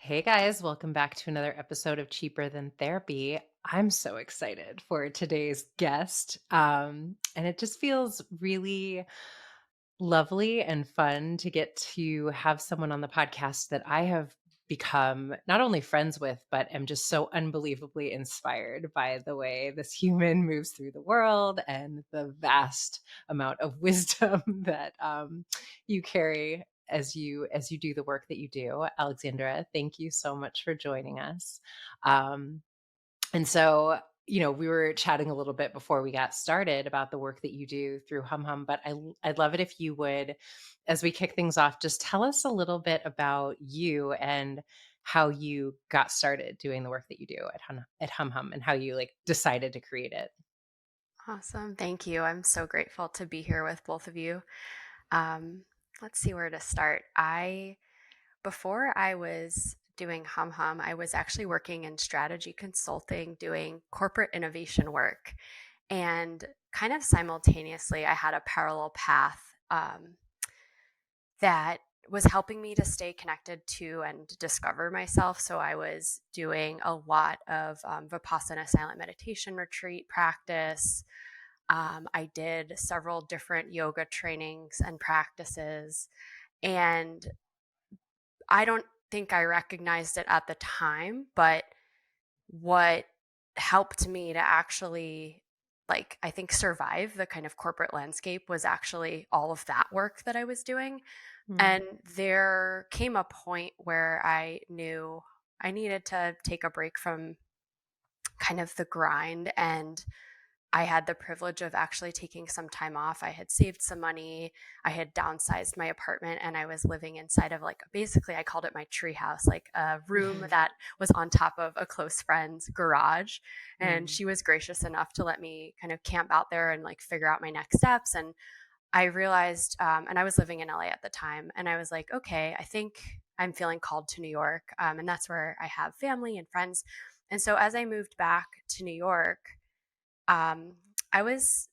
Hey guys, welcome back to another episode of Cheaper Than Therapy. I'm so excited for today's guest. And it just feels really lovely and fun to get to have someone on the podcast that I have become not only friends with, but am just so unbelievably inspired by the way this human moves through the world and the vast amount of wisdom that you carry as you do the work that you do. Alexandra, thank you so much for joining us. Um, and so, we were chatting a little bit before we got started about the work that you do through HumHum, but I'd love it if you would, as we kick things off, just tell us a little bit about you and how you got started doing the work that you do at HumHum and how you decided to create it. Awesome. Thank you. I'm so grateful to be here with both of you. Um, let's see where to start. Before I was doing HumHum, I was actually working in strategy consulting, doing corporate innovation work. And kind of simultaneously, I had a parallel path that was helping me to stay connected to and discover myself. So I was doing a lot of Vipassana silent meditation retreat practice. I did several different yoga trainings and practices, and I don't think I recognized it at the time, but what helped me to actually, I think, survive the kind of corporate landscape was actually all of that work that I was doing. Mm. And there came a point where I knew I needed to take a break from kind of the grind, and I had the privilege of actually taking some time off. I had saved some money. I had downsized my apartment and I was living inside of, basically I called it my tree house, like a room that was on top of a close friend's garage. And Mm. she was gracious enough to let me kind of camp out there and figure out my next steps. And I realized, and I was living in LA at the time, and I was like, okay, I think I'm feeling called to New York. And that's where I have family and friends. And so as I moved back to New York, um, I was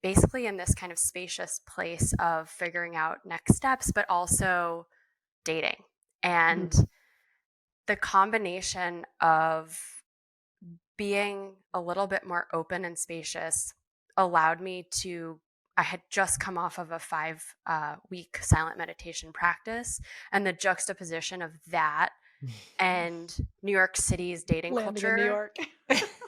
basically in this kind of spacious place of figuring out next steps, but also dating. And Mm. the combination of being a little bit more open and spacious allowed me to. I had just come off of a 5 week silent meditation practice, and the juxtaposition of that and New York City's dating Landing in New culture York.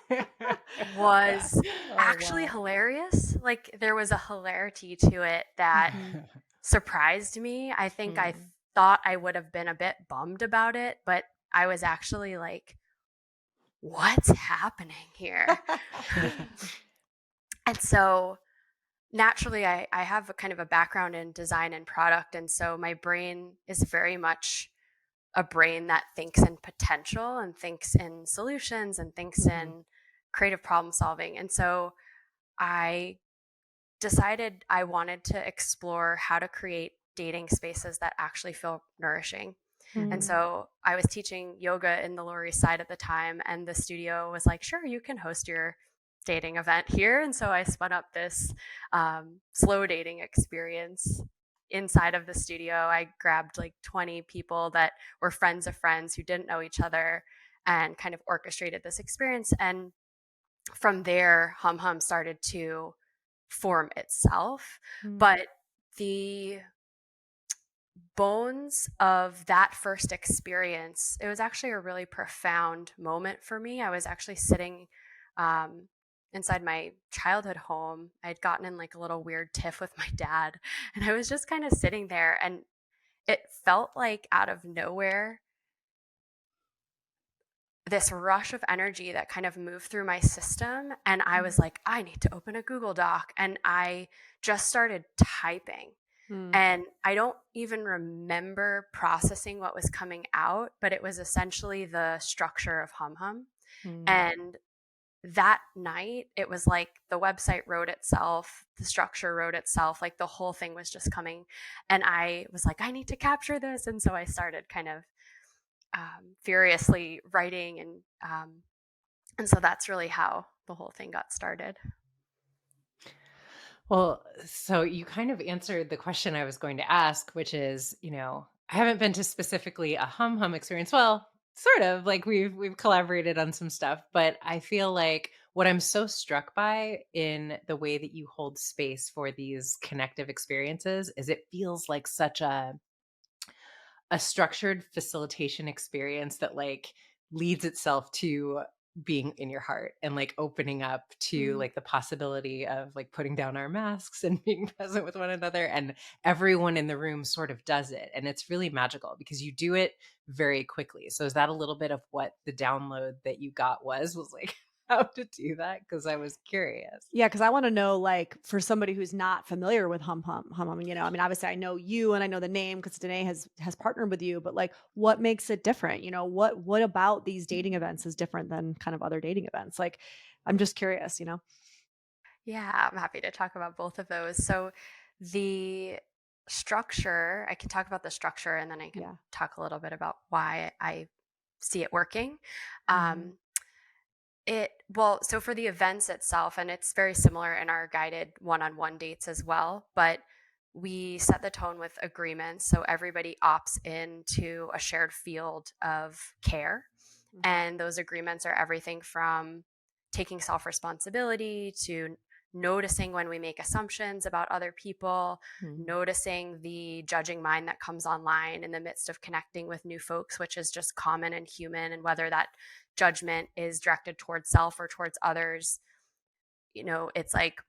Yeah. was Oh, actually wow. hilarious. There was a hilarity to it that Mhm. surprised me. I think I Mm. thought I would have been a bit bummed about it, but I was actually like, what's happening here? And so naturally, I have a kind of a background in design and product. And so my brain is very much a brain that thinks in potential and thinks in solutions and thinks Mhm. in creative problem solving. And so I decided I wanted to explore how to create dating spaces that actually feel nourishing. And Mm. so I was teaching yoga in the Lower East Side at the time, and the studio was like, sure, you can host your dating event here. And so I spun up this slow dating experience inside of the studio. I grabbed 20 people that were friends of friends who didn't know each other and kind of orchestrated this experience. And from there, Hum Hum started to form itself. Mm. But the bones of that first experience, it was actually a really profound moment for me. I was actually sitting um, inside my childhood home. I had gotten in a little weird tiff with my dad, and I was just kind of sitting there, and it felt like out of nowhere, this rush of energy that kind of moved through my system. And I was like, I need to open a Google Doc. And I just started typing. Mm. And I don't even remember processing what was coming out, but it was essentially the structure of HumHum. Mm. And that night, it was like the website wrote itself, the structure wrote itself, like the whole thing was just coming. And I was like, I need to capture this. And so I started kind of furiously writing, and so that's really how the whole thing got started. Well, so you kind of answered the question I was going to ask, which is, I haven't been to specifically a HumHum experience. Well, sort of, like, we've collaborated on some stuff, but I feel like what I'm so struck by in the way that you hold space for these connective experiences is it feels like such a structured facilitation experience that, like, leads itself to being in your heart and, like, opening up to, Mm. like, the possibility of, like, putting down our masks and being present with one another, and everyone in the room sort of does it, and it's really magical because you do it very quickly. So is that a little bit of what the download that you got was, like, how to do that? Because I was curious. Yeah, because I wanna know, like, for somebody who's not familiar with HumHum, I mean, obviously, I know you and I know the name because Danae has partnered with you, but, like, what makes it different? What about these dating events is different than kind of other dating events? Like, I'm just curious, you know? Yeah, I'm happy to talk about both of those. So the structure, I can talk about the structure and then I can Yeah. talk a little bit about why I see it working. Mhm. Um, so for the events itself, and it's very similar in our guided one-on-one dates as well, but we set the tone with agreements. So everybody opts into a shared field of care. Mhm. And those agreements are everything from taking self responsibility to noticing when we make assumptions about other people, Mhm. noticing the judging mind that comes online in the midst of connecting with new folks, which is just common and human. And whether that judgment is directed towards self or towards others, it's like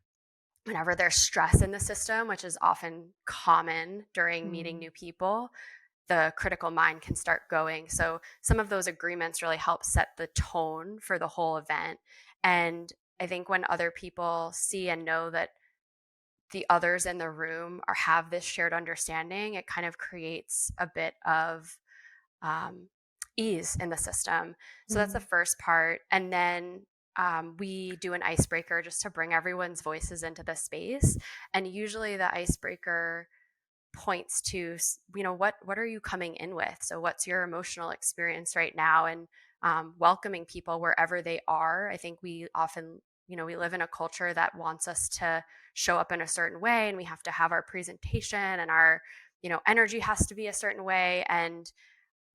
whenever there's stress in the system, which is often common during meeting Mhm. new people, the critical mind can start going. So some of those agreements really help set the tone for the whole event. And I think when other people see and know that the others in the room have this shared understanding, it kind of creates a bit of um, ease in the system. So that's the Mhm. first part. And then we do an icebreaker just to bring everyone's voices into the space. And usually the icebreaker points to, what are you coming in with? So what's your emotional experience right now? And welcoming people wherever they are. I think we often, we live in a culture that wants us to show up in a certain way, and we have to have our presentation and our energy has to be a certain way, and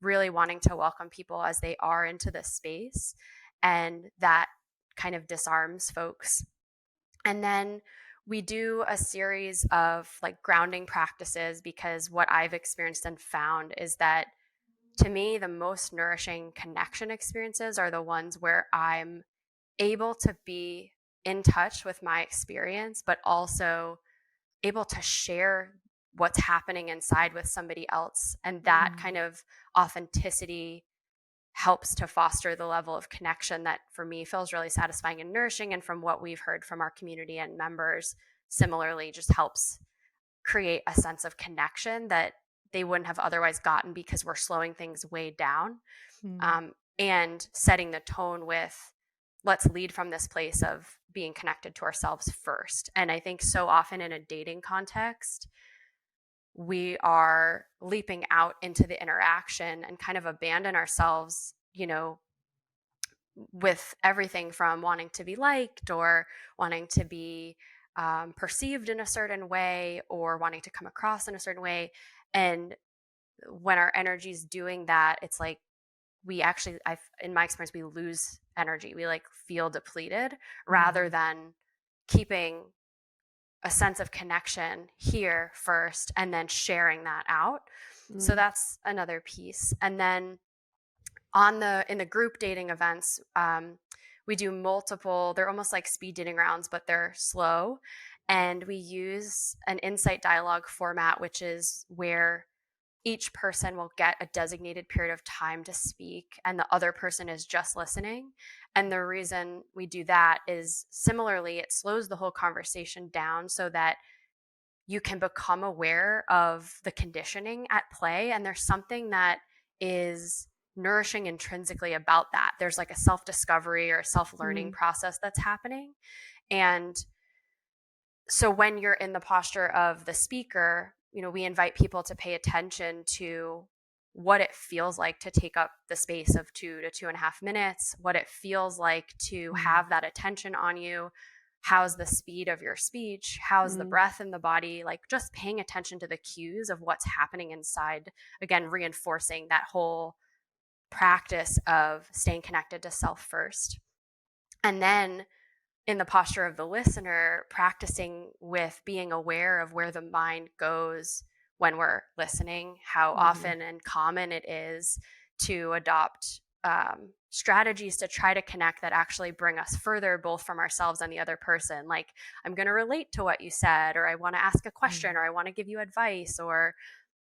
really wanting to welcome people as they are into this space. And that kind of disarms folks. And then we do a series of like grounding practices, because what I've experienced and found is that, to me, the most nourishing connection experiences are the ones where I'm able to be in touch with my experience, but also able to share what's happening inside with somebody else. And that kind Mhm. of authenticity helps to foster the level of connection that for me feels really satisfying and nourishing. And from what we've heard from our community and members, similarly, just helps create a sense of connection that they wouldn't have otherwise gotten because we're slowing things way down, Mhm. and setting the tone with, let's lead from this place of being connected to ourselves first. And I think so often in a dating context, we are leaping out into the interaction and kind of abandon ourselves, with everything from wanting to be liked or wanting to be perceived in a certain way or wanting to come across in a certain way. And when our energy is doing that, it's like in my experience, we lose energy. We like feel depleted rather Mhm. than keeping a sense of connection here first and then sharing that out. So Mhm. that's another piece. And then in the group dating events, we do multiple, they're almost like speed dating rounds, but they're slow. And we use an insight dialogue format, which is where each person will get a designated period of time to speak and the other person is just listening. And the reason we do that is, similarly, it slows the whole conversation down so that you can become aware of the conditioning at play. And there's something that is nourishing intrinsically about that. There's like a self discovery or a self learning Mhm. process that's happening. And so when you're in the posture of the speaker, we invite people to pay attention to what it feels like to take up the space of 2 to 2.5 minutes, what it feels like to Mhm. have that attention on you, how's the speed of your speech, how's the Mm. breath in the body, like just paying attention to the cues of what's happening inside, again reinforcing that whole practice of staying connected to self first. And then in the posture of the listener, practicing with being aware of where the mind goes when we're listening, how often and common it is to adopt strategies to try to connect that actually bring us further, both from ourselves and the other person. Like, I'm going to relate to what you said, or I want to ask a question, or I want to give you advice, or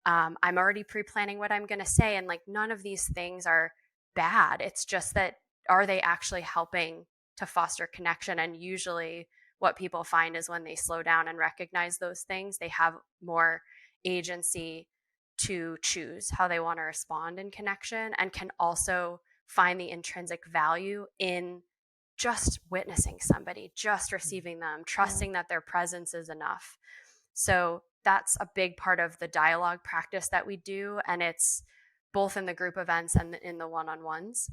I'm already pre-planning what I'm going to say. And like, none of these things are bad. It's just that, are they actually helping to foster connection? And usually what people find is when they slow down and recognize those things, they have more agency to choose how they want to respond in connection, and can also find the intrinsic value in just witnessing somebody, just receiving them, trusting that their presence is enough. So that's a big part of the dialogue practice that we do. And it's both in the group events and in the one-on-ones.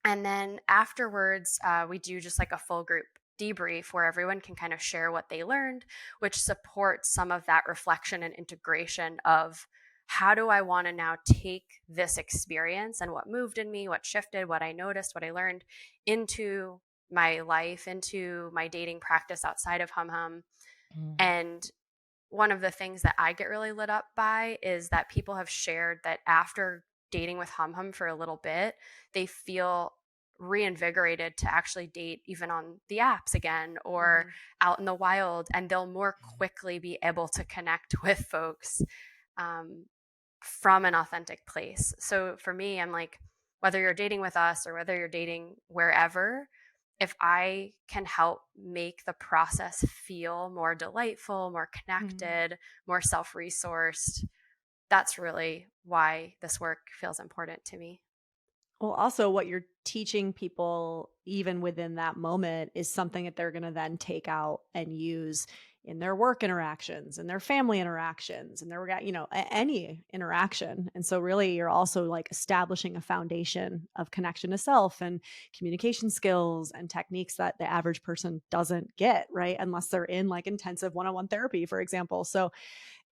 And then afterwards, we do just like a full group debrief where everyone can kind of share what they learned, which supports some of that reflection and integration of, how do I want to now take this experience and what moved in me, what shifted, what I noticed, what I learned into my life, into my dating practice outside of HumHum. And one of the things that I get really lit up by is that people have shared that after dating with HumHum for a little bit, they feel reinvigorated to actually date even on the apps again, or out in the wild, and they'll more quickly be able to connect with folks from an authentic place. So for me, I'm like, whether you're dating with us or whether you're dating wherever, if I can help make the process feel more delightful, more connected, more self-resourced, that's really why this work feels important to me. Well, also what you're teaching people even within that moment is something that they're going to then take out and use in their work interactions and their family interactions and their, any interaction. And so really you're also like establishing a foundation of connection to self and communication skills and techniques that the average person doesn't get, right? Unless they're in like intensive one-on-one therapy, for example. So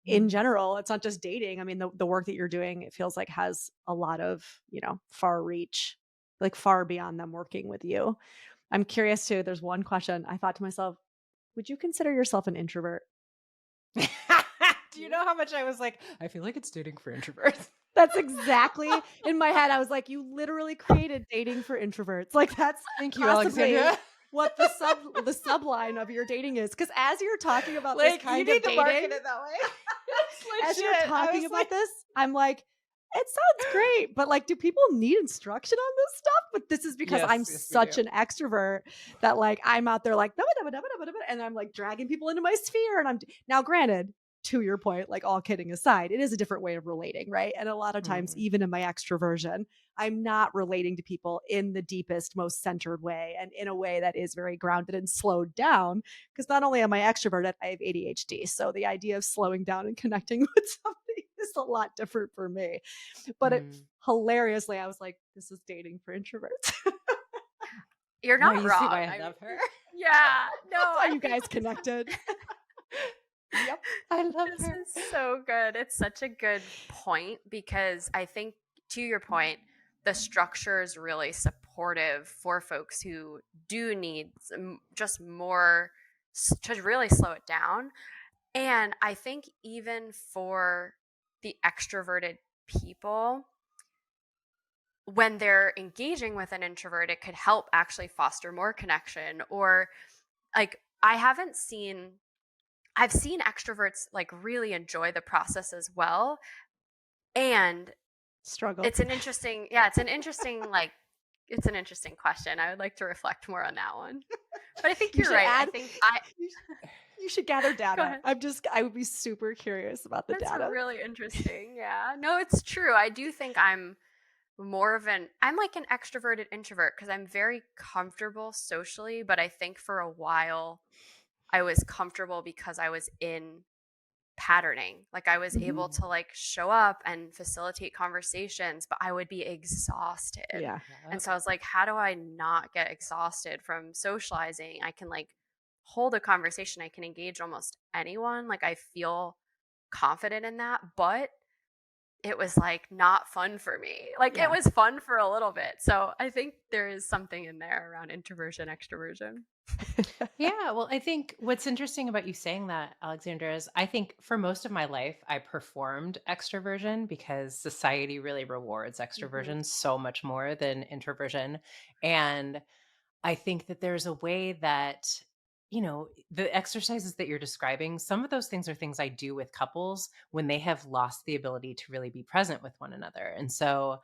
in general, it's not just dating. I mean, the work that you're doing, it feels like has a lot of, far reach, like far beyond them working with you. I'm curious too. There's one question I thought to myself, would you consider yourself an introvert? Do you know how much I was like, I feel like it's dating for introverts. That's exactly in my head. I was like, you literally created dating for introverts. Like that's Thank you, possibly Alexandra. what the subline of your dating is. Because as you're talking about Like, this kind you of need to dating, market it that way. as you're talking about this, I'm like, it sounds great, but like, do people need instruction on this stuff? But this is because I'm Yes, we such do. an extrovert that like I'm out there like, and I'm like dragging people into my sphere. And now, granted, to your point, like all kidding aside, it is a different way of relating, right? And a lot of times, even in my extroversion, I'm not relating to people in the deepest, most centered way and in a way that is very grounded and slowed down. Because not only am I extroverted, I have ADHD. So the idea of slowing down and connecting with somebody is a lot different for me. But hilariously, I was like, this is dating for introverts. You're Now not you wrong. see why I love her. Yeah, no, That's why I you think guys connected. Yep, I love this her. is so good. It's such a good point, because I think, to your point, the structure is really supportive for folks who do need just more to really slow it down. And I think even for the extroverted people, when they're engaging with an introvert, it could help actually foster more connection. Or like, I've seen extroverts like really enjoy the process as well. And Struggle. it's an interesting like, it's an interesting question. I would like to reflect more on that one. But I think you're right. I think you should gather Go data. ahead. I would be super curious about the That's data. really interesting. Yeah. No, it's true. I do think I'm like an extroverted introvert, because I'm very comfortable socially, but I think for a while I was comfortable because I was in patterning. Like, I was able to like show up and facilitate conversations, but I would be exhausted. Yeah. And so I was like, how do I not get exhausted from socializing? I can like hold a conversation. I can engage almost anyone. Like I feel confident in that, but it was like not fun for me. Like it Yeah. was fun for a little bit. So I think there is something in there around introversion, extroversion. Yeah, well, I think what's interesting about you saying that, Alexandra, is I think for most of my life, I performed extroversion because society really rewards Mhm. extroversion so much more than introversion. And I think that there's a way that, the exercises that you're describing, some of those things are things I do with couples when they have lost the ability to really be present with one another. And so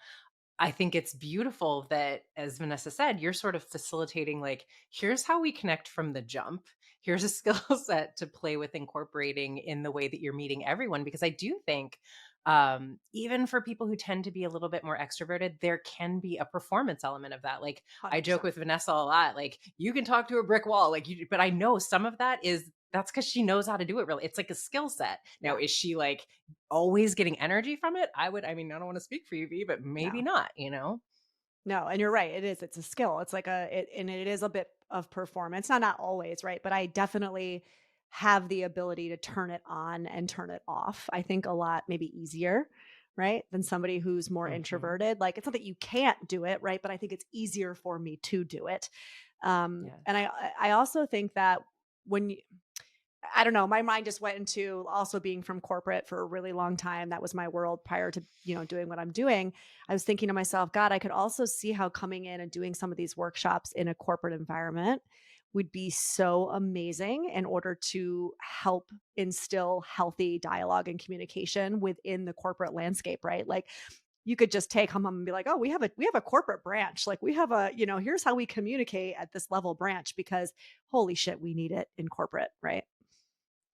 I think it's beautiful that, as Vanessa said, you're sort of facilitating, like, here's how we connect from the jump. Here's a skill set to play with incorporating in the way that you're meeting everyone. Because I do think, even for people who tend to be a little bit more extroverted, there can be a performance element of that. Like, I joke 100%. with Vanessa a lot, like, you can talk to a brick wall, like, but I know some of that is that's because she knows how to do it really. It's like a skill set. Now, Yeah. is she like always getting energy from it? I mean, I don't want to speak for you, V, but maybe No. not, you know? No, and you're right. It is. It's a skill. It's like and it is a bit of performance. Not always, right? But I definitely have the ability to turn it on and turn it off. I think a lot maybe easier, right? Than somebody who's more Mhm. introverted. Like it's not that you can't do it, right? But I think it's easier for me to do it. And Yes. I also think that when you I don't know, my mind just went into also being from corporate for a really long time. That was my world prior to, doing what I'm doing. I was thinking to myself, God, I could also see how coming in and doing some of these workshops in a corporate environment would be so amazing in order to help instill healthy dialogue and communication within the corporate landscape, right? Like you could just take HumHum and be like, "Oh, we have a corporate branch. Like we have a, here's how we communicate at this level branch because holy shit, we need it in corporate, right?"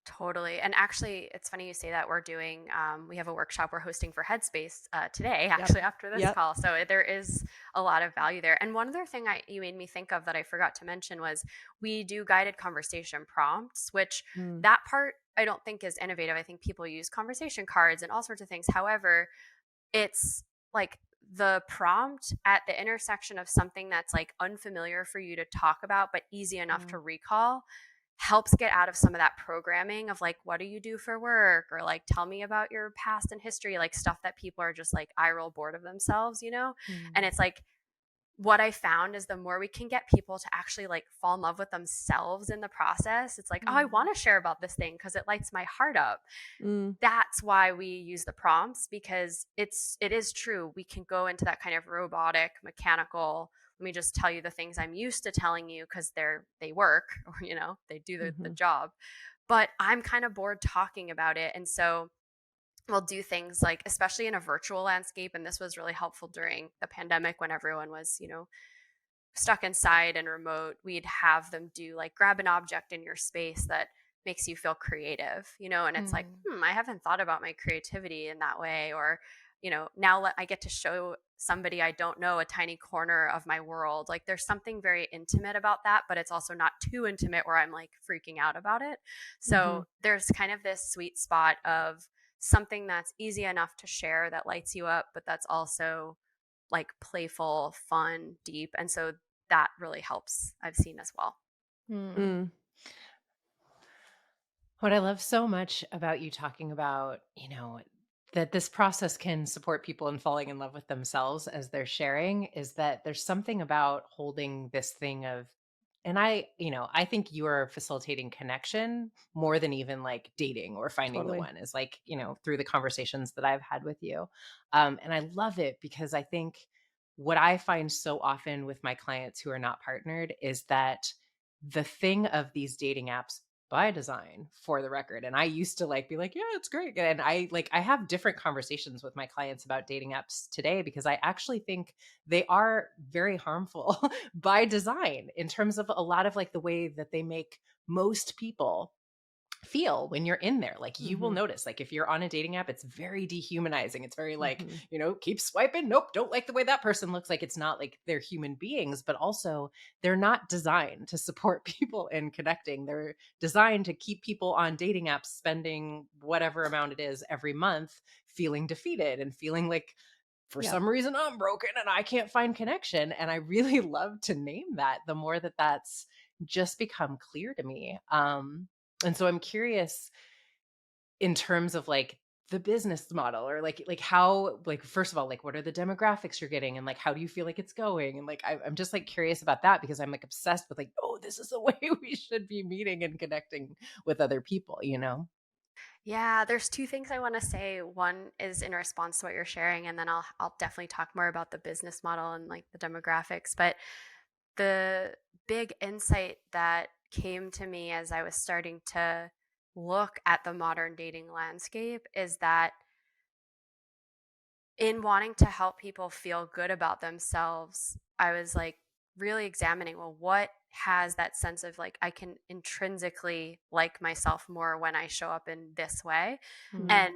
Totally. And actually, it's funny you say that. We have a workshop we're hosting for Headspace today, Yep. actually, after this Yep. call. So there is a lot of value there. And one other thing you made me think of that I forgot to mention was we do guided conversation prompts, which Mm, that part I don't think is innovative. I think people use conversation cards and all sorts of things. However, it's like the prompt at the intersection of something that's like unfamiliar for you to talk about, but easy enough mm, to recall helps get out of some of that programming of like, what do you do for work? Or like, tell me about your past and history, like stuff that people are just like eye roll bored of themselves. And mm, it's like, what I found is the more we can get people to actually like fall in love with themselves in the process, it's like, oh, I mm, want to share about this thing because it lights my heart up. mm, That's why we use the prompts because it is true. We can go into that kind of robotic, mechanical, let me just tell you the things I'm used to telling you because they work or they do the mhm, job. But I'm kind of bored talking about it. And so we'll do things like, especially in a virtual landscape, and this was really helpful during the pandemic when everyone was, stuck inside and remote, we'd have them do like grab an object in your space that makes you feel creative, and it's like, Mm. I haven't thought about my creativity in that way. Or, now I get to show somebody I don't know a tiny corner of my world. Like there's something very intimate about that, but it's also not too intimate where I'm like freaking out about it. mhm. So there's kind of this sweet spot of something that's easy enough to share that lights you up, but that's also like playful, fun, deep. And so that really helps, I've seen as well. Mm. Mm, What I love so much about you talking about, that this process can support people in falling in love with themselves as they're sharing is that there's something about holding this thing of, and I think you are facilitating connection more than even like dating or finding the totally. one is like, through the conversations that I've had with you. And I love it because I think what I find so often with my clients who are not partnered is that the thing of these dating apps by design for the record. And I used to like be like, yeah, it's great. And I have different conversations with my clients about dating apps today because I actually think they are very harmful by design in terms of a lot of like the way that they make most people feel when you're in there. Like you will Mhm, notice, like if you're on a dating app, it's very dehumanizing. It's very like, mhm. keep swiping. Nope, don't like the way that person looks. Like it's not like they're human beings, but also they're not designed to support people in connecting. They're designed to keep people on dating apps spending whatever amount it is every month feeling defeated and feeling like for Yep. some reason I'm broken and I can't find connection. And I really love to name that the more that that's just become clear to me. And so I'm curious in terms of like the business model, or like how, like, first of all, like, what are the demographics you're getting, and like how do you feel like it's going, and like I'm just like curious about that, because I'm like obsessed with like, oh, this is the way we should be meeting and connecting with other people, you know. Yeah, there's two things I want to say. One is in response to what you're sharing, and then I'll definitely talk more about the business model and like the demographics. But the big insight that came to me as I was starting to look at the modern dating landscape is that in wanting to help people feel good about themselves, I was like really examining, well, what has that sense of like I can intrinsically like myself more when I show up in this way? Mm, And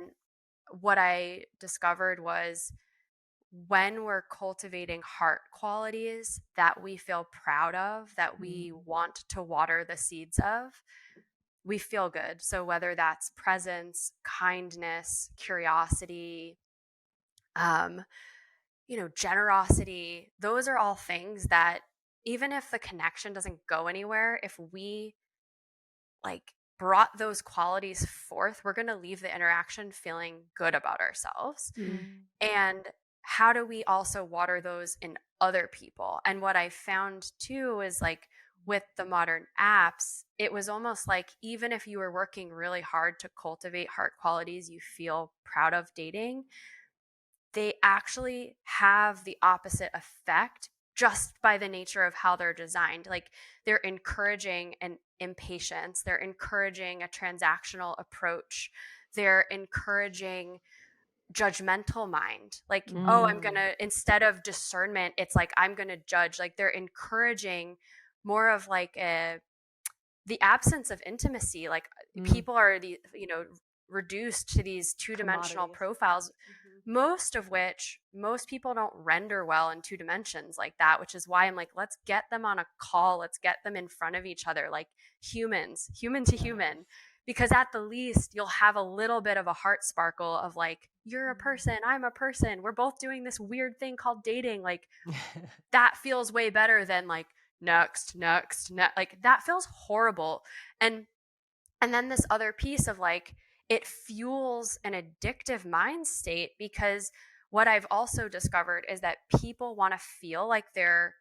what I discovered was when we're cultivating heart qualities that we feel proud of, that we mm, want to water the seeds of, we feel good. So whether that's presence, kindness, curiosity, um, generosity, those are all things that even if the connection doesn't go anywhere, if we like brought those qualities forth, we're going to leave the interaction feeling good about ourselves. mm, Mm. And how do we also water those in other people? And what I found too is like with the modern apps, it was almost like even if you were working really hard to cultivate heart qualities you feel proud of dating, they actually have the opposite effect just by the nature of how they're designed. Like they're encouraging an impatience, they're encouraging a transactional approach, they're encouraging judgmental mind. Like, oh, I'm mm, gonna, instead of discernment, it's like I'm gonna judge. Like they're encouraging more of like the absence of intimacy. Like mm. people are reduced to these two-dimensional Commodities. profiles, Mhm. most of which most people don't render well in two dimensions like that, which is why I'm like, let's get them on a call, let's get them in front of each other like humans, human to human, because at the least you'll have a little bit of a heart sparkle of like, you're a person, I'm a person, we're both doing this weird thing called dating. Like that feels way better than like next, like that feels horrible. And then this other piece of like, it fuels an addictive mind state, because what I've also discovered is that people want to feel like they're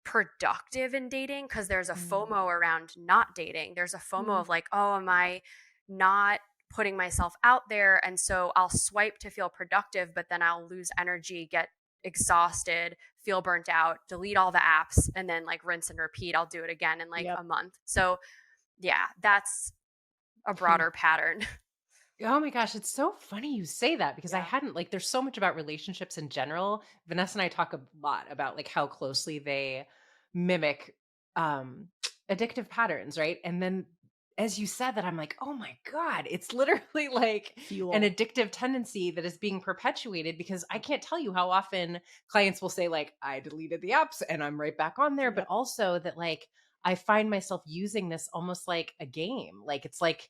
productive in dating because there's a Mm, FOMO around not dating. There's a FOMO mm. of like, oh, am I not putting myself out there? And so I'll swipe to feel productive, but then I'll lose energy, get exhausted, feel burnt out, delete all the apps, and then like rinse and repeat. I'll do it again in like Yep. a month. So yeah, that's a Hmm. broader pattern. Oh my gosh, it's so funny you say that, because I Yeah. hadn't, like, there's so much about relationships in general. Vanessa and I talk a lot about like how closely they mimic um addictive patterns, right? And then as you said that, I'm like, "Oh my god, it's literally like an Fuel. addictive tendency that is being perpetuated," because I can't tell you how often clients will say like, "I deleted the apps and I'm right back on there," but Yep. also that like I find myself using this almost like a game. Like it's like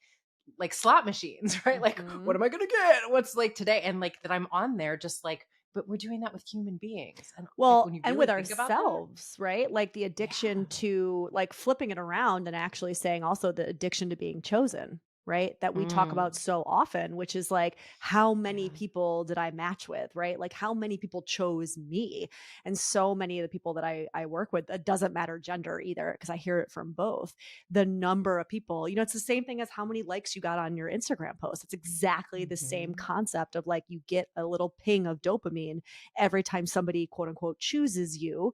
slot machines, right? Like, what Mhm. am I gonna get? What's like today? And like that I'm on there just like, but we're doing that with human beings. And like when Well, you and really with think about that, ourselves, right? Like the addiction yeah. to like flipping it around and actually saying also the addiction to being chosen, right? That we talk about Mm, so often, which is like, how many yeah. people did I match with, right? Like how many people chose me? And so many of the people that I work with, it doesn't matter gender either, because I hear it from both. The number of people, it's the same thing as how many likes you got on your Instagram post. It's exactly the same Mhm. concept of like you get a little ping of dopamine every time somebody quote unquote chooses you.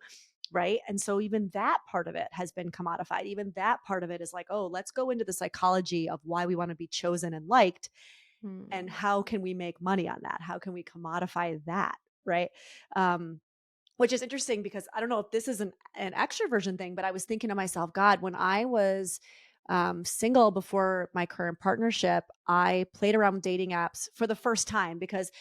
Right. And so even that part of it has been commodified. Even that part of it is like, oh, let's go into the psychology of why we want to be chosen and liked. And Mm. how can we make money on that? How can we commodify that? Right. Um, which is interesting because I don't know if this is an extroversion thing, but I was thinking to myself, God, when I was single before my current partnership, I played around with dating apps for the first time because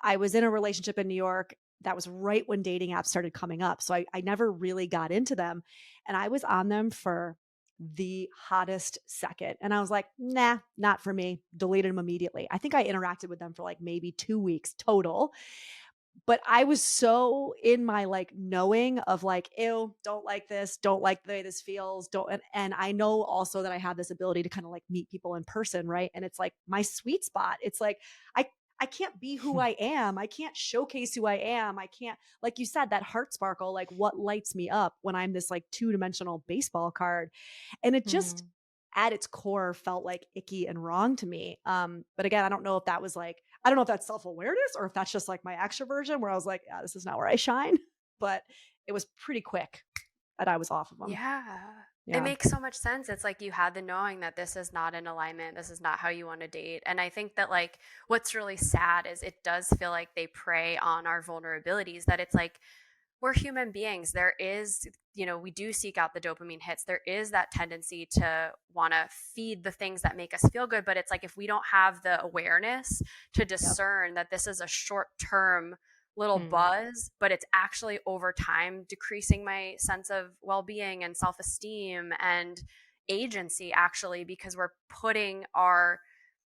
I was in a relationship in New York. That was right when dating apps started coming up. So I never really got into them. And I was on them for the hottest second. And I was like, nah, not for me. Deleted them immediately. I think I interacted with them for like maybe 2 weeks total. But I was so in my, like, knowing of, like, "Ew, don't like this, don't like the way this feels, don't," and I know also that I have this ability to kinda, like, meet people in person, right? And it's, like, my sweet spot. It's, like, I can't be who I am. I can't showcase who I am. I can't, like you said, that heart sparkle, like, what lights me up when I'm this, like, two-dimensional baseball card? And it just, Mm. at its core, felt, like, icky and wrong to me. But again, I don't know if that was, like, I don't know if that's self-awareness or if that's just, like, my extroversion where I was like, "Yeah, this is not where I shine." But it was pretty quick that I was off of them. Yeah. It Yeah. makes so much sense. It's like you had the knowing that this is not in alignment. This is not how you want to date. And I think that, like, what's really sad is it does feel like they prey on our vulnerabilities, that it's like we're human beings. There is, we do seek out the dopamine hits. There is that tendency to want to feed the things that make us feel good. But it's like if we don't have the awareness to Yep. discern that this is a short term little Mm. buzz, but it's actually over time decreasing my sense of well being and self esteem and agency, actually, because we're putting our,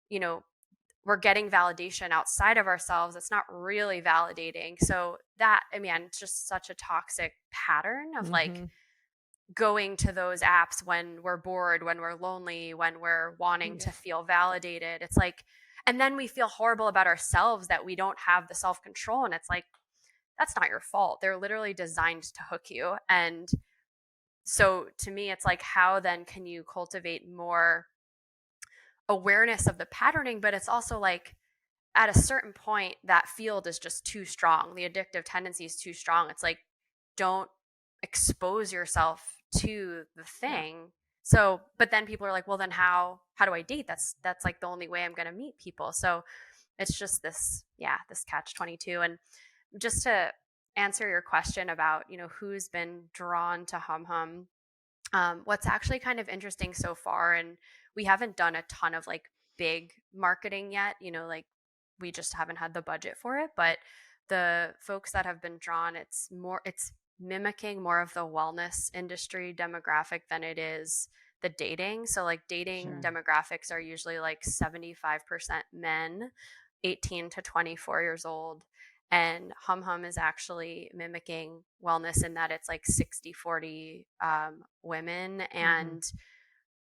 you know, we're getting validation outside of ourselves. It's not really validating. So that, I mean, it's just such a toxic pattern of like Mhm. going to those apps when we're bored, when we're lonely, when we're wanting Yeah. to feel validated. It's like, and then we feel horrible about ourselves that we don't have the self control. And it's like, that's not your fault. They're literally designed to hook you. And so to me, it's like, how then can you cultivate more awareness of the patterning? But it's also like, at a certain point, that field is just too strong. The addictive tendency is too strong. It's like, don't expose yourself to the Yeah. thing. So, but then people are like, well, then how do I date? That's like the only way I'm going to meet people. So it's just this, yeah, this catch 22. And just to answer your question about, who's been drawn to HumHum, what's actually kind of interesting so far, and we haven't done a ton of like big marketing yet, like we just haven't had the budget for it, but the folks that have been drawn, it's mimicking more of the wellness industry demographic than it is the dating. So like dating Sure. demographics are usually like 75% men, 18 to 24 years old, and HumHum is actually mimicking wellness in that it's like 60-40 women, Mhm. and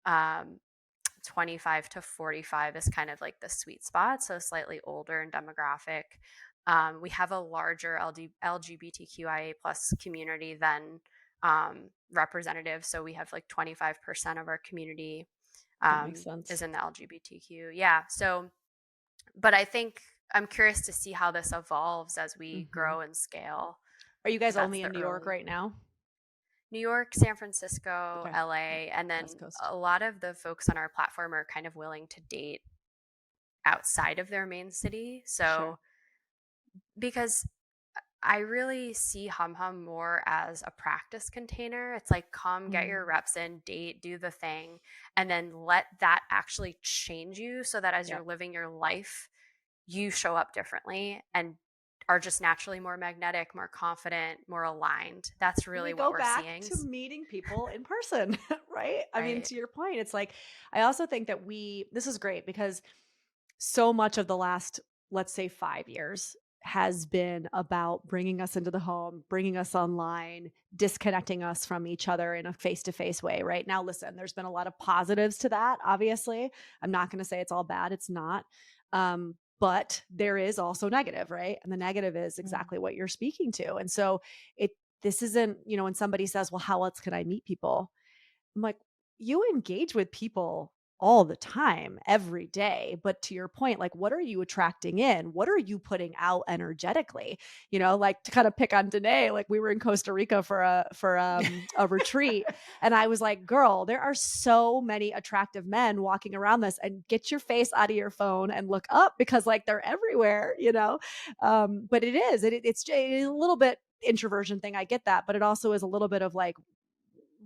um, 25 to 45 is kind of like the sweet spot, so slightly older in demographic. We have a larger LGBTQIA plus community than representative, so we have like 25% of our community That makes is sense. in the LGBTQ. Yeah, so but I think I'm curious to see how this evolves as we Mhm. grow and scale, Are you because guys that's only the in New York early right now? New York, San Francisco, Okay. Yep. LA, and West then Coast. a lot of the folks on our platform are kind of willing to date outside of their main city. Sure. So, because I really see HumHum more as a practice container. It's like, come get your Mm. reps in, date, do the thing, and then let that actually change you so that as you're Yep. living your life, you show up differently and are just naturally more magnetic, more confident, more aligned. That's And we really what go we're back seeing. to meeting people in person, right? I mean, Right. to your point, it's like, I also think that this is great because so much of the last, let's say, 5 years has been about bringing us into the home, bringing us online, disconnecting us from each other in a face to face way. Right now, listen, there's been a lot of positives to that. Obviously, I'm not going to say it's all bad. It's not. But there is also negative, right? And the negative is Mm. exactly what you're speaking to. And so it, this isn't, when somebody says, well, how else can I meet people? I'm like, you engage with people all the time, every day. But to your point, like, what are you attracting in? What are you putting out energetically? Like to kind of pick on Danae, like we were in Costa Rica for a retreat. And I was like, girl, there are so many attractive men walking around this, and get your face out of your phone and look up because like they're everywhere. But it is a little bit introversion thing. I get that, but it also is a little bit of like,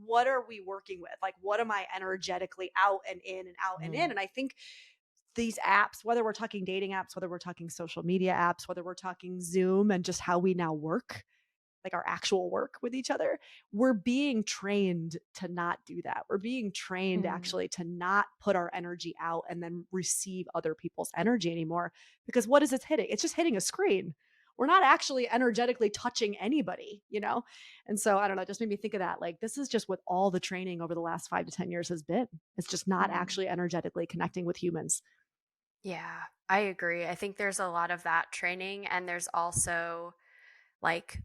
what are we working with? Like, what am I energetically out and in and out and in? Mm. And I think these apps, whether we're talking dating apps, whether we're talking social media apps, whether we're talking Zoom and just how we now work, like our actual work with each other, we're being trained to not do that. We're being trained Mm. actually to not put our energy out and then receive other people's energy anymore. Because what is it hitting? It's just hitting a screen. we're not actually energetically touching anybody, you know? And so I don't know, it just made me think of that. Like, this is just what all the training over the last 5 to 10 years has been. It's just not Mm. actually energetically connecting with humans. Yeah, I agree. I think there's a lot of that training, and there's also like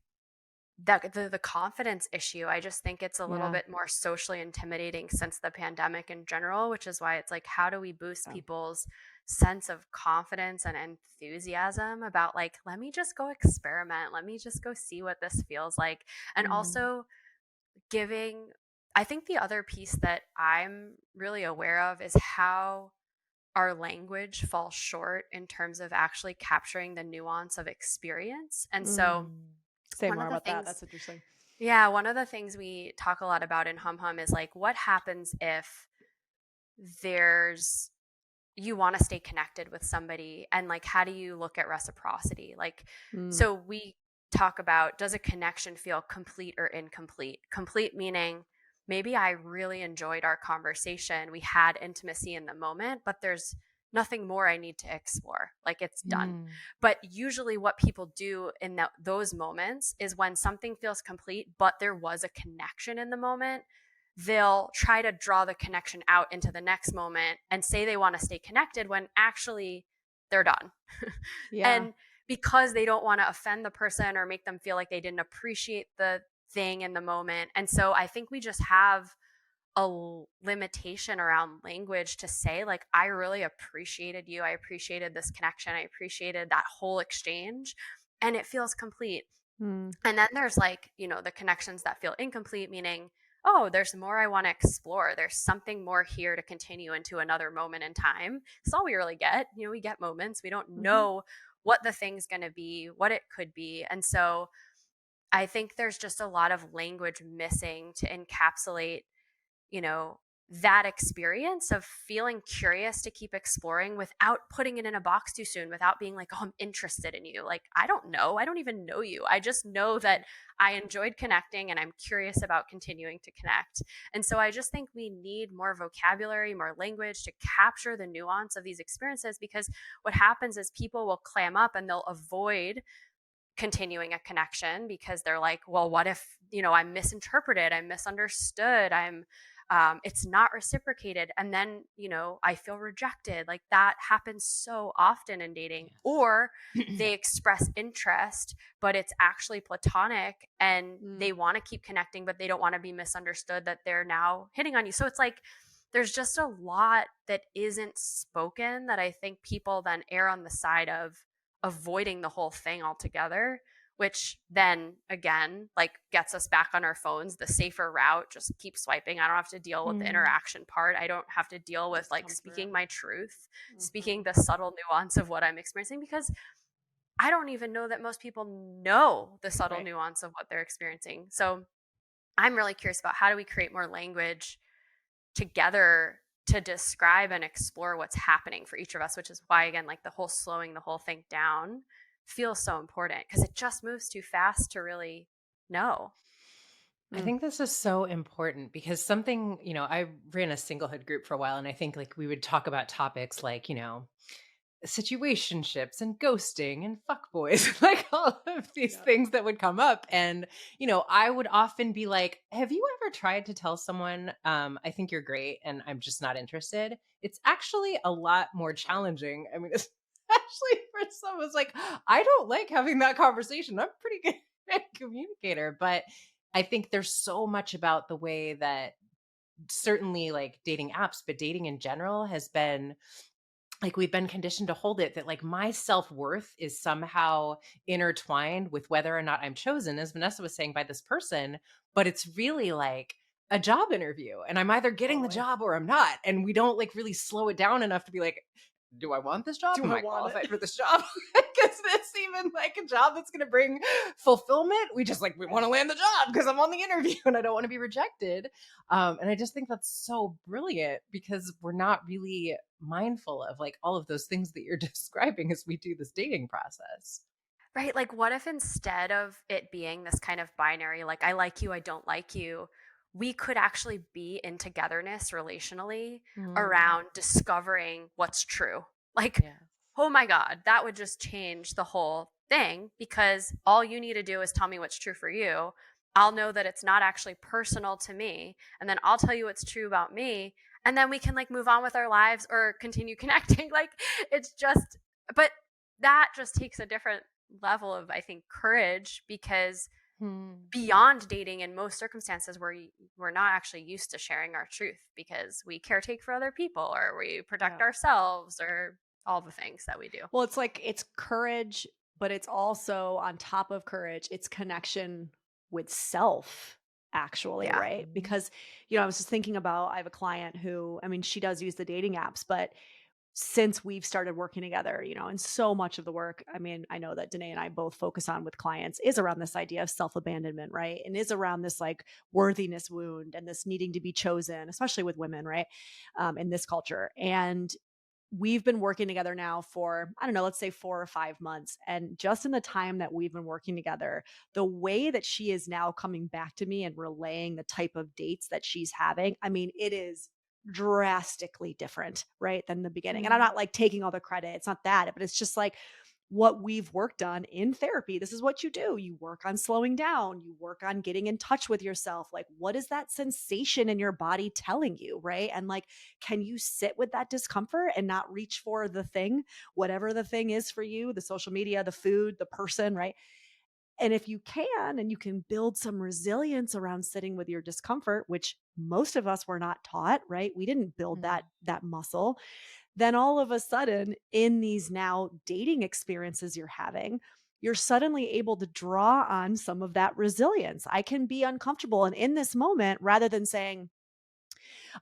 the confidence issue. I just think it's a little Yeah. bit more socially intimidating since the pandemic in general, which is why it's like, how do we boost Yeah. people's sense of confidence and enthusiasm about like, let me just go experiment, let me just go see what this feels like. And Mm. also giving, I think the other piece that I'm really aware of is how our language falls short in terms of actually capturing the nuance of experience. And so Mm. Say one more of the about that. things, That's interesting. yeah, one of the things we talk a lot about in HumHum is like, what happens if there's, you want to stay connected with somebody, and like, how do you look at reciprocity? Like, Mm. so we talk about, does a connection feel complete or incomplete? Complete meaning maybe I really enjoyed our conversation, we had intimacy in the moment, but there's nothing more I need to explore. Like, it's done. Mm. But usually, what people do in those moments is when something feels complete, but there was a connection in the moment, they'll try to draw the connection out into the next moment and say they want to stay connected when actually they're done. Yeah. And because they don't want to offend the person or make them feel like they didn't appreciate the thing in the moment. And so I think we just have a limitation around language to say, like, I really appreciated you, I appreciated this connection, I appreciated that whole exchange, and it feels complete. Mm. And then there's like, the connections that feel incomplete, meaning, oh, there's more I want to explore, there's something more here to continue into another moment in time. That's all we really get. We get moments, we don't Mhm. know what the thing's going to be, what it could be. And so I think there's just a lot of language missing to encapsulate, you know, that experience of feeling curious to keep exploring without putting it in a box too soon, without being like, oh, I'm interested in you. Like, I don't know. I don't even know you. I just know that I enjoyed connecting and I'm curious about continuing to connect. And so I just think we need more vocabulary, more language to capture the nuance of these experiences, because what happens is people will clam up and they'll avoid continuing a connection because they're like, well, what if, I'm misinterpreted, I'm misunderstood, it's not reciprocated, and then, I feel rejected. Like, that happens so often in dating. Or Yes. they express interest, but it's actually platonic, and Mm. they want to keep connecting, but they don't want to be misunderstood that they're now hitting on you. So it's like there's just a lot that isn't spoken, that I think people then err on the side of avoiding the whole thing altogether, which then again, like, gets us back on our phones. The safer route, just keep swiping. I don't have to deal with the Mm. interaction part. I don't have to deal with like Discomfort. speaking my truth, speaking Mhm. the subtle nuance of what I'm experiencing, because I don't even know that most people know the subtle Right. nuance of what they're experiencing. So I'm really curious about, how do we create more language together to describe and explore what's happening for each of us, which is why, again, like, the whole slowing the whole thing down feels so important, because it just moves too fast to really know. I Mm. think this is so important because something, I ran a singlehood group for a while and I think like we would talk about topics like, situationships and ghosting and fuckboys, like all of these Yeah. things that would come up. And, I would often be like, have you ever tried to tell someone, I think you're great and I'm just not interested? It's actually a lot more challenging. I mean, especially for someone's like, I don't like having that conversation. I'm pretty good communicator. But I think there's so much about the way that certainly like dating apps, but dating in general has been like we've been conditioned to hold it that like my self-worth is somehow intertwined with whether or not I'm chosen, as Vanessa was saying, by this person. But it's really like a job interview and I'm either getting the Totally. job or I'm not. And we don't like really slow it down enough to be like, do I want this job? Do Am I I want it? qualified for this job? Is this even like a job that's going to bring fulfillment? We just like, we want to land the job because I'm on the interview and I don't want to be rejected. And I just think that's so brilliant because we're not really mindful of like all of those things that you're describing as we do this dating process. Right? Like, what if instead of it being this kind of binary, like, I like you, I don't like you, we could actually be in togetherness relationally Mm, around discovering what's true? Like, yes. oh my God, that would just change the whole thing, because all you need to do is tell me what's true for you. I'll know that it's not actually personal to me. And then I'll tell you what's true about me. And then we can like move on with our lives or continue connecting. Like it's just, but that just takes a different level of, I think, courage, because beyond dating, in most circumstances we're not actually used to sharing our truth because we caretake for other people or we protect Yeah. ourselves or all the things that we do. Well, it's like it's courage, but it's also on top of courage, it's connection with self, actually, Yeah. right? Because, I was just thinking about, I have a client who, I mean, she does use the dating apps, but since we've started working together, and so much of the work, I mean, I know that Danae and I both focus on with clients is around this idea of self abandonment, right? And is around this like worthiness wound and this needing to be chosen, especially with women, right? In this culture. And we've been working together now for, I don't know, let's say 4 or 5 months. And just in the time that we've been working together, the way that she is now coming back to me and relaying the type of dates that she's having, I mean, it is drastically different, right, than the beginning. And I'm not like taking all the credit. It's not that, but it's just like what we've worked on in therapy. This is what you do. You work on slowing down, you work on getting in touch with yourself. Like, what is that sensation in your body telling you, right? And like, can you sit with that discomfort and not reach for the thing, whatever the thing is for you, the social media, the food, the person, right? And if you can, and you can build some resilience around sitting with your discomfort, which most of us were not taught, right? We didn't build that muscle. Then all of a sudden, in these now dating experiences you're having, you're suddenly able to draw on some of that resilience. I can be uncomfortable. And in this moment, rather than saying,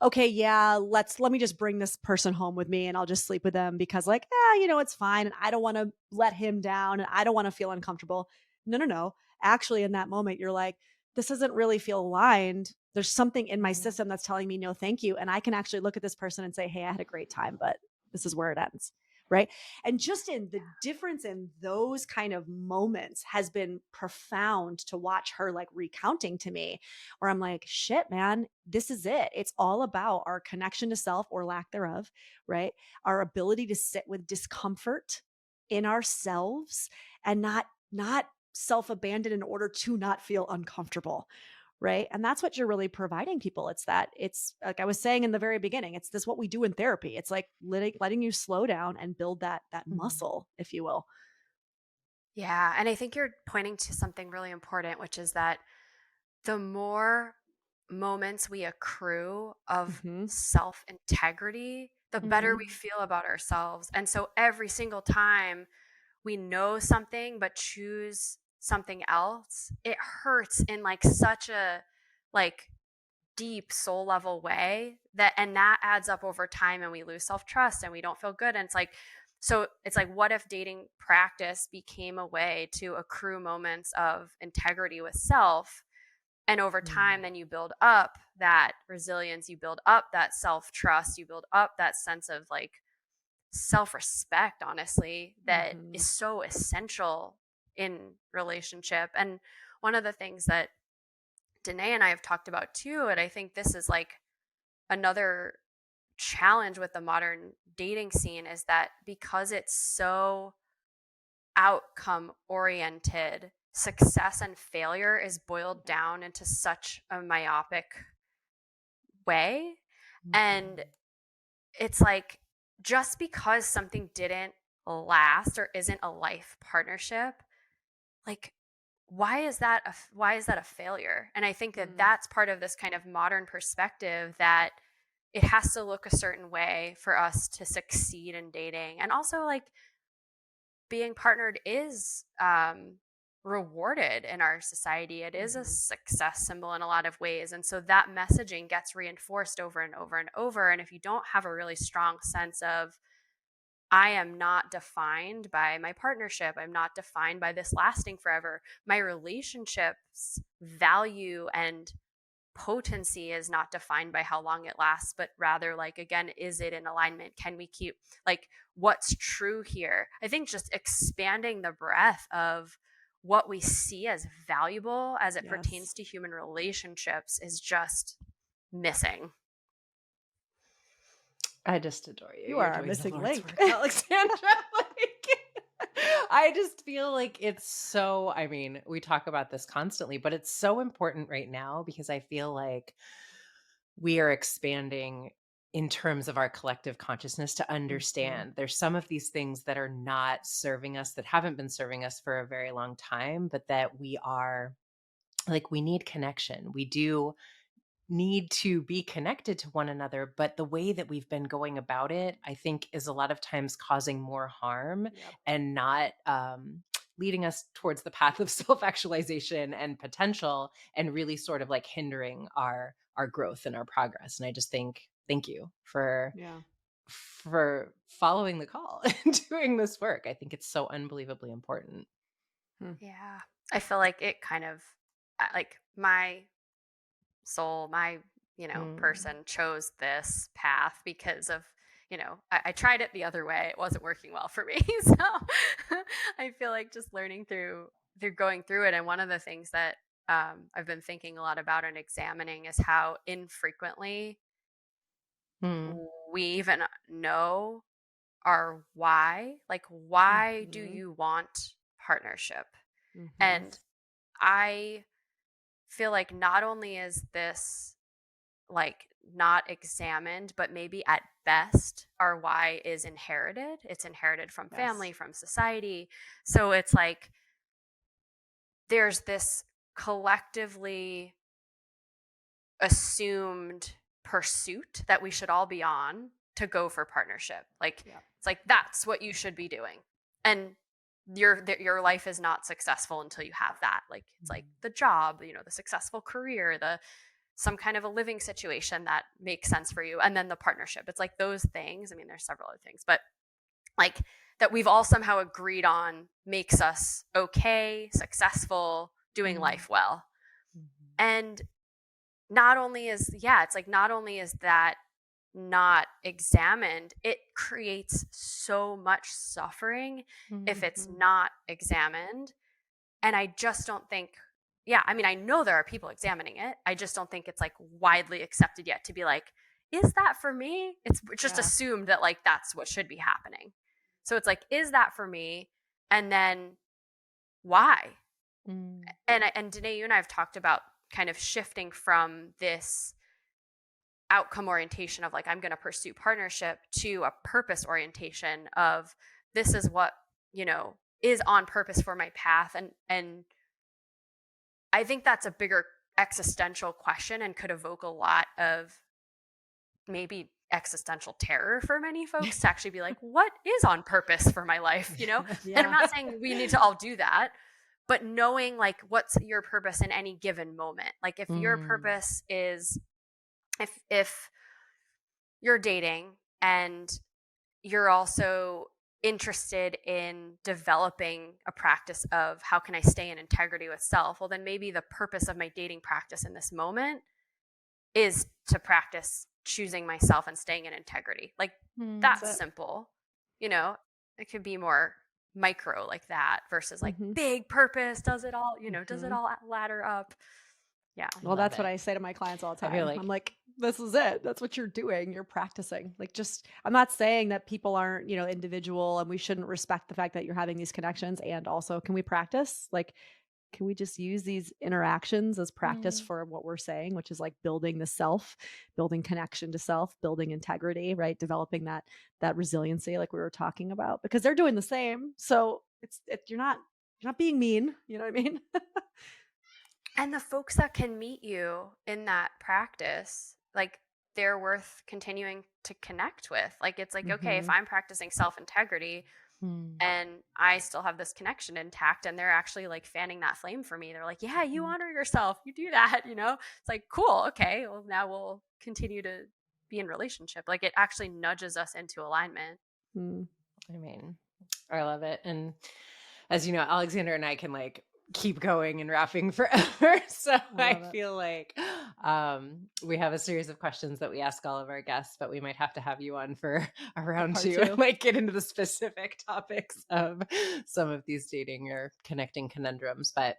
okay, yeah, let me just bring this person home with me and I'll just sleep with them because like, it's fine. And I don't want to let him down and I don't want to feel uncomfortable. No, no, no. Actually, in that moment, you're like, this doesn't really feel aligned. There's something in my system that's telling me no, thank you. And I can actually look at this person and say, hey, I had a great time, but this is where it ends. Right. And just in the difference in those kind of moments has been profound to watch her like recounting to me, where I'm like, shit, man, this is it. It's all about our connection to self or lack thereof, right? Our ability to sit with discomfort in ourselves and not self-abandon in order to not feel uncomfortable. Right. And that's what you're really providing people. It's like I was saying in the very beginning, it's this what we do in therapy. It's like letting you slow down and build that muscle, if you will. Yeah. And I think you're pointing to something really important, which is that the more moments we accrue of Mm-hmm. self integrity, the better we feel about ourselves. And so every single time we know something but choose something else, it hurts in like such a like deep soul level way, that adds up over time and we lose self-trust and we don't feel good. And it's like, so it's like, what if dating practice became a way to accrue moments of integrity with self, and over time then you build up that resilience, you build up that self-trust, you build up that sense of like self-respect, honestly, that Mm-hmm. is so essential in relationship. And one of the things that Danae and I have talked about too, and I think this is like another challenge with the modern dating scene, is that because it's so outcome oriented, success and failure is boiled down into such a myopic way. And it's like, just because something didn't last or isn't a life partnership, like why is that a failure? And I think that that's part of this kind of modern perspective, that it has to look a certain way for us to succeed in dating. And also, like, being partnered is rewarded in our society. It is a success symbol in a lot of ways. And so that messaging gets reinforced over and over and over. And if you don't have a really strong sense of, I am not defined by my partnership, I'm not defined by this lasting forever, my relationships value and potency is not defined by how long it lasts, but rather, like, again, is it in alignment? Can we keep, like, what's true here? I think just expanding the breadth of what we see as valuable as it Yes. pertains to human relationships is just missing. I just adore you. You You're are a doing the missing Lord's link, work. Alexandra. Like, I just feel like it's so, I mean, we talk about this constantly, but it's so important right now because I feel like we are expanding in terms of our collective consciousness to Mhm. understand there's some of these things that are not serving us, that haven't been serving us for a very long time, but that we are like, we need connection. We do need to be connected to one another, but the way that we've been going about it, I think, is a lot of times causing more harm Yep. and not leading us towards the path of self-actualization and potential, and really sort of like hindering our growth and our progress. And I just think, thank you Yeah. for following the call and doing this work. I think it's so unbelievably important. Hmm. Yeah. I feel like it kind of like my soul, my, Mm. person chose this path because of, I tried it the other way. It wasn't working well for me. So I feel like just learning through going through it. And one of the things that I've been thinking a lot about and examining is how infrequently Mm. we even know our why. Like, why do Mhm. you want partnership? Mhm. And I feel like not only is this like not examined, but maybe at best our why is inherited. It's inherited from Yes. family, from society. So it's like there's this collectively assumed pursuit that we should all be on to go for partnership. Like Yeah. it's like that's what you should be doing. And your life is not successful until you have that. Like it's like Mhm. the job, the successful career, the some kind of a living situation that makes sense for you, and then the partnership. It's like those things. I mean, there's several other things, but like that we've all somehow agreed on makes us okay, successful, doing Mm. life well. Mhm. And not only is yeah, it's like not only is that not examined, it creates so much suffering if it's Mhm. not examined. And I just don't think, yeah, I mean, I know there are people examining it. I just don't think it's like widely accepted yet to be like, is that for me? It's just Yeah. assumed that like that's what should be happening. So it's like, is that for me? And then why? Mm. And Danae, you and I have talked about kind of shifting from this outcome orientation of like, I'm going to pursue partnership to a purpose orientation of this is what, is on purpose for my path. And I think that's a bigger existential question and could evoke a lot of maybe existential terror for many folks to actually be like, what is on purpose for my life? And I'm Yeah. not saying we need to all do that, but knowing like what's your purpose in any given moment. Like if your Mm. purpose is if you're dating and you're also interested in developing a practice of how can I stay in integrity with self, well then maybe the purpose of my dating practice in this moment is to practice choosing myself and staying in integrity. Like Mm. That's that's it. simple. You know, it could be more micro like that versus like Mhm. big purpose, does it Mhm. all ladder up? Yeah. I Well, love that's what it. I say to my clients all the I feel time. I'm like like, this is it. That's what you're doing. You're practicing. Like, just, I'm not saying that people aren't, individual and we shouldn't respect the fact that you're having these connections. And also, can we practice? Like, can we just use these interactions as practice mm. for what we're saying, which is like building the self, building connection to self, building integrity, right? Developing that resiliency, like we were talking about, because they're doing the same. So you're not being mean. You know what I mean? And the folks that can meet you in that practice, like they're worth continuing to connect with. Like it's like, okay, if Hmm. I'm practicing self integrity Mm. and I still have this connection intact and they're actually like fanning that flame for me, they're like, yeah, you Hmm. honor yourself, you do that, It's like, cool, okay, well, now we'll continue to be in relationship. Like it actually nudges us into alignment. Hmm. I mean, I love it. And as you know, Alexander and I can like keep going and rapping forever. So I I love it. feel like we have a series of questions that we ask all of our guests, but we might have to have you on for a A round part two and two. like get into the specific topics of some of these dating or connecting conundrums. But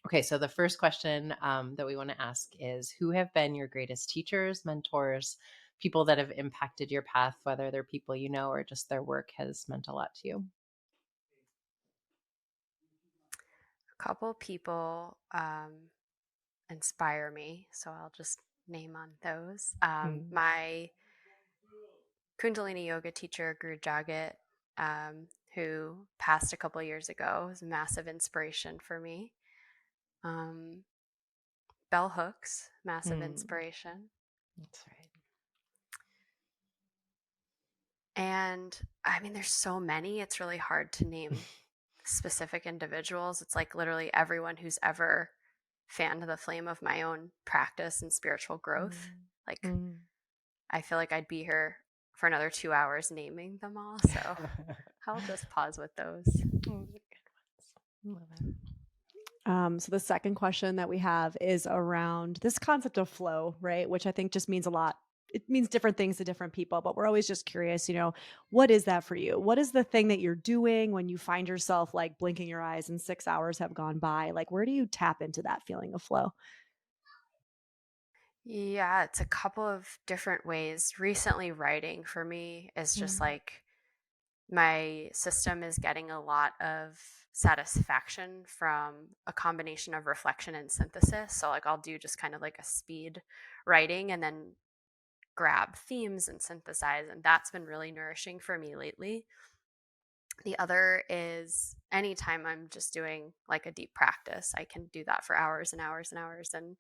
okay, so the first question that we want to ask is, who have been your greatest teachers, mentors, people that have impacted your path, whether they're people you know or just their work has meant a lot to you? couple people inspire me, so I'll just name on those. My Kundalini Yoga teacher, Guru Jagat, who passed a couple years ago, was a massive inspiration for me. Bell Hooks, massive inspiration. That's right. And I mean, there's so many, it's really hard to name specific individuals. It's like literally everyone who's ever fanned the flame of my own practice and spiritual growth. Like, I feel like I'd be here for another 2 hours naming them all. So I'll just pause with those. Love it. So the second question that we have is around this concept of flow, right? Which I think just means a lot. It means different things to different people, but we're always just curious, what is that for you? What is the thing that you're doing when you find yourself like blinking your eyes and 6 hours have gone by? Like, where do you tap into that feeling of flow? Yeah, it's a couple of different ways. Recently, writing for me is just like my system is getting a lot of satisfaction from a combination of reflection and synthesis. So, like, I'll do just kind of like a speed writing and then grab themes and synthesize. And that's been really nourishing for me lately. The other is anytime I'm just doing like a deep practice, I can do that for hours and hours and hours and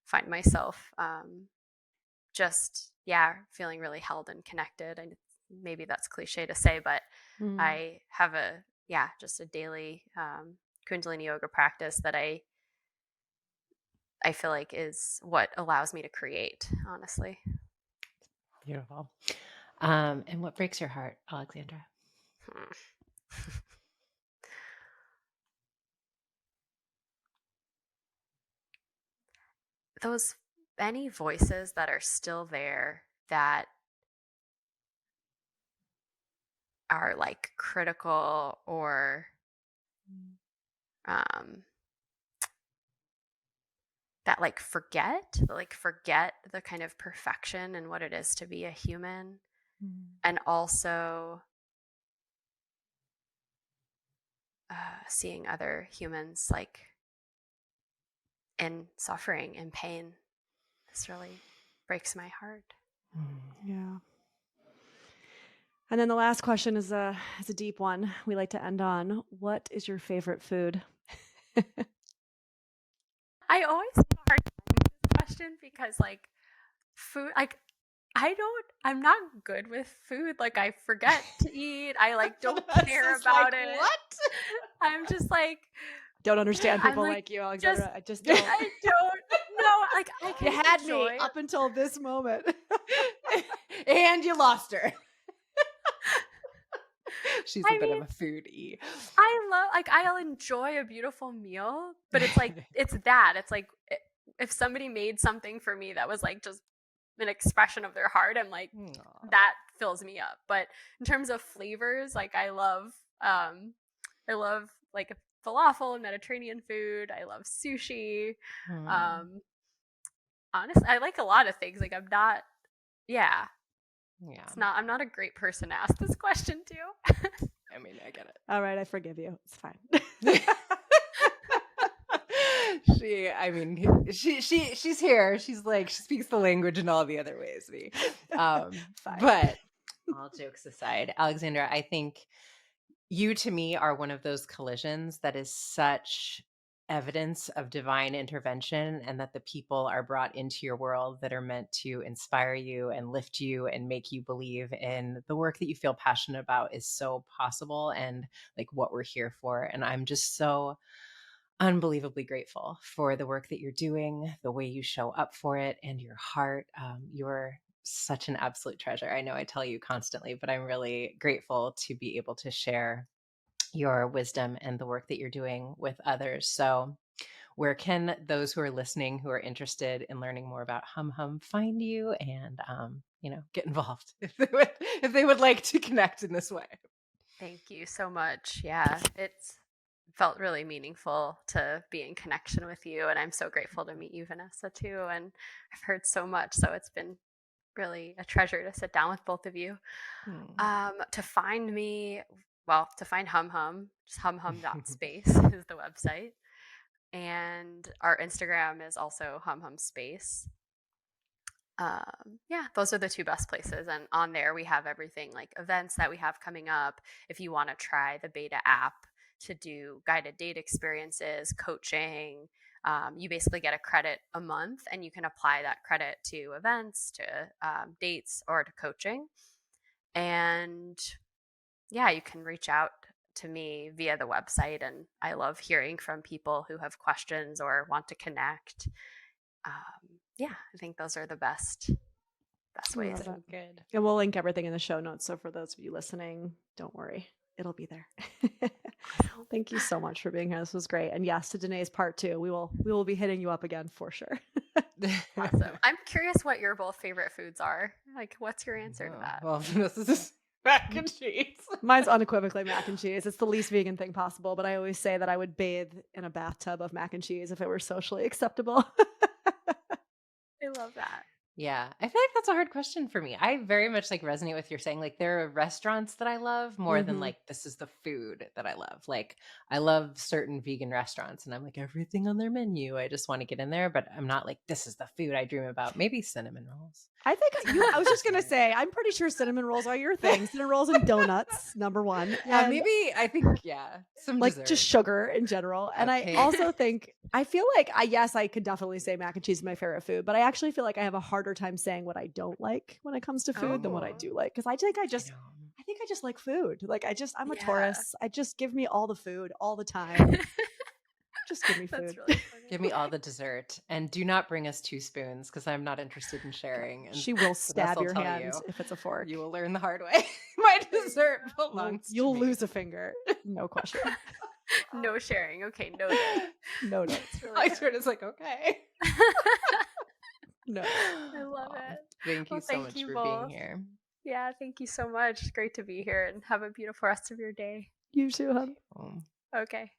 find myself just, feeling really held and connected. And maybe that's cliche to say, but I have just a daily Kundalini Yoga practice that I feel like is what allows me to create, honestly. Beautiful. And what breaks your heart, Alexandra? Those any voices that are still there that are like critical or that like forget the kind of perfection and what it is to be a human, and also seeing other humans like in suffering and pain. This really breaks my heart. Yeah. And then the last question is a deep one we like to end on. What is your favorite food? I always have a hard time with this question because like food, like I'm not good with food. Like I forget to eat. I like don't care about it. What? I'm just like, don't understand people like you, Alexandra. I just don't. I don't know. Like I can You had enjoy me up until this moment. And you lost her. She's a bit of a foodie. I'll enjoy a beautiful meal, but it's like it's like if somebody made something for me that was like just an expression of their heart, I'm like, that fills me up. But in terms of flavors, like I love like falafel and Mediterranean food. I love sushi. Honestly, I like a lot of things. Like I'm not I'm not a great person to ask this question to. I mean, I get it. All right, I forgive you. It's fine. She's here. She's like, she speaks the language in all the other ways. But all jokes aside, Alexandra, I think you to me are one of those collisions that is such evidence of divine intervention, and that the people are brought into your world that are meant to inspire you and lift you and make you believe in the work that you feel passionate about is so possible and like what we're here for. And I'm just so unbelievably grateful for the work that you're doing, the way you show up for it, and your heart. You're such an absolute treasure. I know I tell you constantly, but I'm really grateful to be able to share your wisdom and the work that you're doing with others. So where can those who are listening, who are interested in learning more about HumHum find you and, get involved if they would like to connect in this way? Thank you so much. Yeah, it's felt really meaningful to be in connection with you. And I'm so grateful to meet you, Vanessa, too. And I've heard so much. So it's been really a treasure to sit down with both of you. To find me, to find HumHum, just humhum.space is the website. And our Instagram is also HumHum Space. Yeah, those are the two best places. And on there, we have everything like events that we have coming up. If you want to try the beta app to do guided date experiences, coaching, you basically get a credit a month and you can apply that credit to events, to dates, or to coaching. And yeah, you can reach out to me via the website. And I love hearing from people who have questions or want to connect. Yeah, I think those are the best ways. So good. And we'll link everything in the show notes. So for those of you listening, don't worry, it'll be there. Thank you so much for being here. This was great. And yes, to Danae's part 2, we will be hitting you up again for sure. Awesome. I'm curious what your both favorite foods are. Like, what's your answer to that? Well, this is mac and cheese. Mine's unequivocally mac and cheese. It's the least vegan thing possible, but I always say that I would bathe in a bathtub of mac and cheese if it were socially acceptable. I love that. Yeah, I feel like that's a hard question for me. I very much like resonate with your saying, like there are restaurants that I love more than like this is the food that I love. Like I love certain vegan restaurants and I'm like everything on their menu. I just want to get in there, but I'm not like this is the food I dream about. Maybe cinnamon rolls. I think I was just going to say, I'm pretty sure cinnamon rolls are your thing. Cinnamon rolls and donuts, number one. Yeah, And maybe I think, some like dessert. just sugar in general. And Okay. I also think, I feel like, yes, I could definitely say mac and cheese is my favorite food, but I actually feel like I have a harder time saying what I don't like when it comes to food than what I do like. Because I think I just like food. Like I'm a Taurus. I just give me all the food all the time. Just give me food. That's really funny. Give me all the dessert and do not bring us 2 spoons because I'm not interested in sharing. And she will stab will your tell hand you, if it's a fork. You will learn the hard way. My dessert belongs to You'll me. lose a finger. No question. No sharing. Okay, noted. Noted. Alexandra is like, okay. No. I love it. Thank you Well, so thank much you for both. being here. Yeah, thank you so much. Great to be here and have a beautiful rest of your day. You too, hon. Um, Okay.